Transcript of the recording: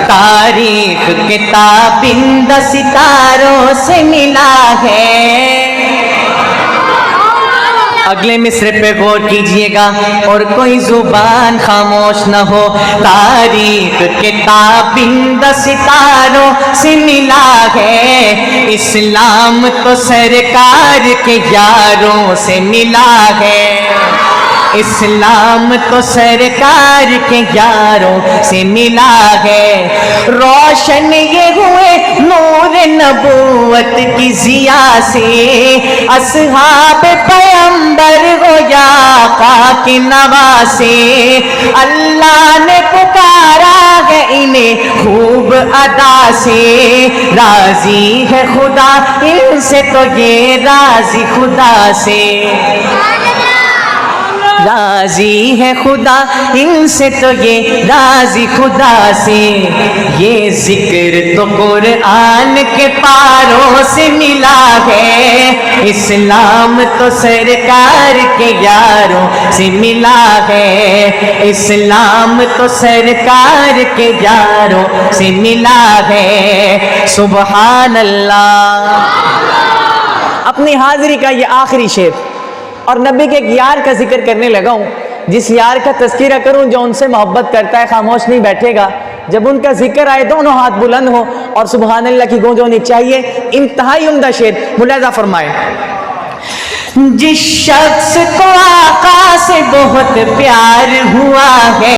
تاریخ کے تابندہ ستاروں سے ملا ہے۔ اگلے مصرع پہ غور کیجئے گا اور کوئی زبان خاموش نہ ہو۔ تاریخ کے تابندہ ستاروں سے ملا ہے، اسلام تو سرکار کے یاروں سے ملا ہے، اسلام تو سرکار کے یاروں سے ملا ہے۔ روشن یہ ہوئے نور نبوت کی ضیا سے، اصحاب پیغمبر ہو یا آقا کے نواسے، اللہ نے پکارا ہے انہیں خوب ادا سے۔ راضی ہے خدا ان سے تو یہ راضی خدا سے، راضی ہے خدا ان سے تو یہ راضی خدا سے۔ یہ ذکر تو قرآن کے پاروں سے ملا ہے، اسلام تو سرکار کے یاروں سے ملا ہے، اسلام تو سرکار کے یاروں سے ملا ہے۔ سبحان اللہ۔ اپنی حاضری کا یہ آخری شعر اور نبی کے ایک یار کا ذکر کرنے لگا ہوں، جس یار کا تذکرہ کروں جو ان سے محبت کرتا ہے خاموش نہیں بیٹھے گا۔ جب ان کا ذکر آئے دونوں ہاتھ بلند ہو اور سبحان اللہ کی گونج ہونی چاہیے۔ انتہائی عمدہ شعر، ملاحظہ فرمائیں۔ جس شخص کو آقا سے بہت پیار ہوا ہے،